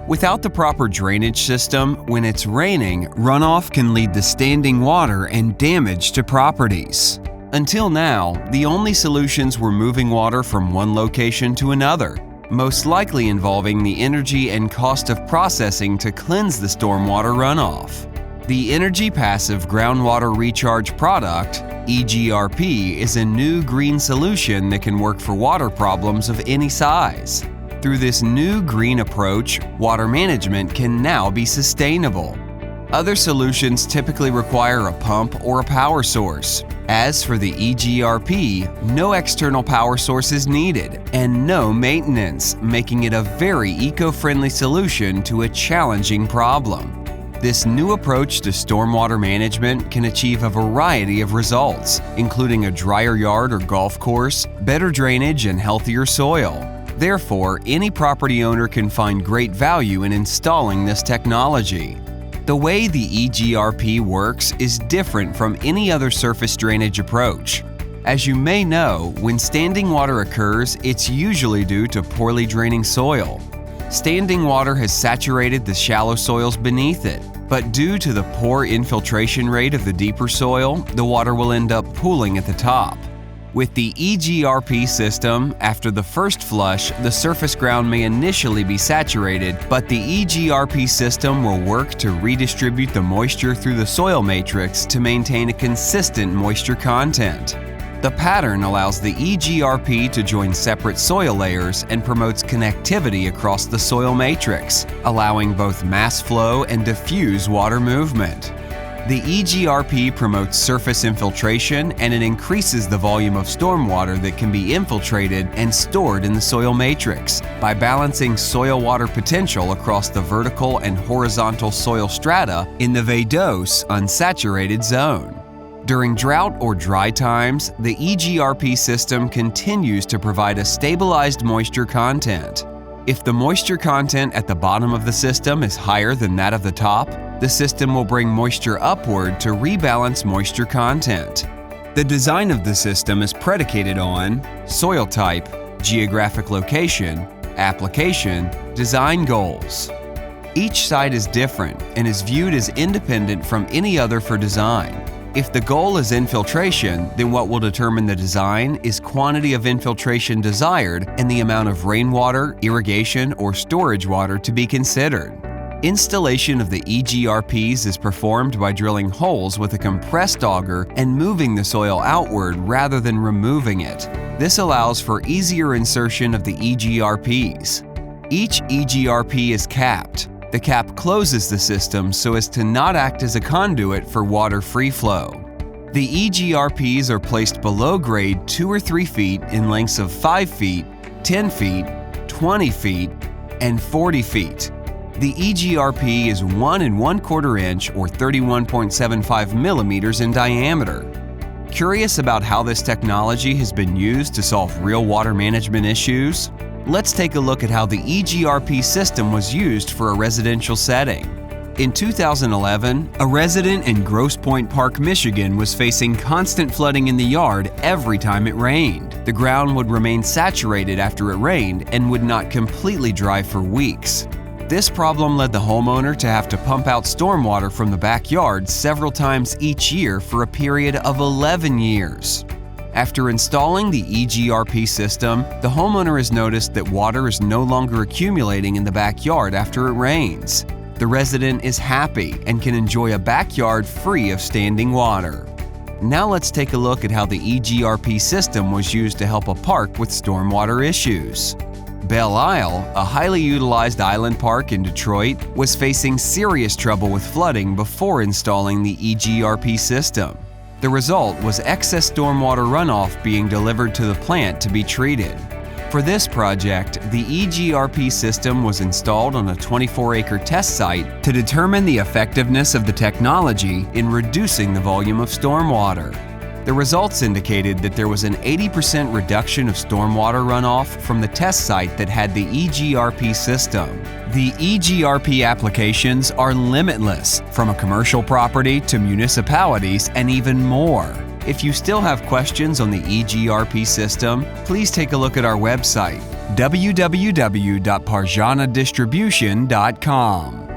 Without the proper drainage system, when it's raining, runoff can lead to standing water and damage to properties. Until now, the only solutions were moving water from one location to another, most likely involving the energy and cost of processing to cleanse the stormwater runoff. The Energy Passive Groundwater Recharge product, EGRP, is a new green solution that can work for water problems of any size. Through this new green approach, water management can now be sustainable. Other solutions typically require a pump or a power source. As for the EGRP, no external power source is needed and no maintenance, making it a very eco-friendly solution to a challenging problem. This new approach to stormwater management can achieve a variety of results, including a drier yard or golf course, better drainage, and healthier soil. Therefore, any property owner can find great value in installing this technology. The way the EGRP works is different from any other surface drainage approach. As you may know, when standing water occurs, it's usually due to poorly draining soil. Standing water has saturated the shallow soils beneath it, but due to the poor infiltration rate of the deeper soil, the water will end up pooling at the top. With the EGRP system, after the first flush, the surface ground may initially be saturated, but the EGRP system will work to redistribute the moisture through the soil matrix to maintain a consistent moisture content. The pattern allows the EGRP to join separate soil layers and promotes connectivity across the soil matrix, allowing both mass flow and diffuse water movement. The EGRP promotes surface infiltration and it increases the volume of stormwater that can be infiltrated and stored in the soil matrix by balancing soil water potential across the vertical and horizontal soil strata in the vadose unsaturated zone. During drought or dry times, the EGRP system continues to provide a stabilized moisture content. If the moisture content at the bottom of the system is higher than that of the top, the system will bring moisture upward to rebalance moisture content. The design of the system is predicated on soil type, geographic location, application, design goals. Each site is different and is viewed as independent from any other for design. If the goal is infiltration, then what will determine the design is quantity of infiltration desired and the amount of rainwater, irrigation, or storage water to be considered. Installation of the EGRPs is performed by drilling holes with a compressed auger and moving the soil outward rather than removing it. This allows for easier insertion of the EGRPs. Each EGRP is capped. The cap closes the system so as to not act as a conduit for water free flow. The EGRPs are placed below grade 2 or 3 feet in lengths of 5 feet, 10 feet, 20 feet, and 40 feet. The EGRP is 1 1/4 inch or 31.75 millimeters in diameter. Curious about how this technology has been used to solve real water management issues? Let's take a look at how the EGRP system was used for a residential setting. In 2011, a resident in Grosse Pointe Park, Michigan was facing constant flooding in the yard every time it rained. The ground would remain saturated after it rained and would not completely dry for weeks. This problem led the homeowner to have to pump out stormwater from the backyard several times each year for a period of 11 years. After installing the EGRP system, the homeowner has noticed that water is no longer accumulating in the backyard after it rains. The resident is happy and can enjoy a backyard free of standing water. Now let's take a look at how the EGRP system was used to help a park with stormwater issues. Belle Isle, a highly utilized island park in Detroit, was facing serious trouble with flooding before installing the EGRP system. The result was excess stormwater runoff being delivered to the plant to be treated. For this project, the EGRP system was installed on a 24-acre test site to determine the effectiveness of the technology in reducing the volume of stormwater. The results indicated that there was an 80% reduction of stormwater runoff from the test site that had the EGRP system. The EGRP applications are limitless, from a commercial property to municipalities and even more. If you still have questions on the EGRP system, please take a look at our website. www.parjanadistribution.com.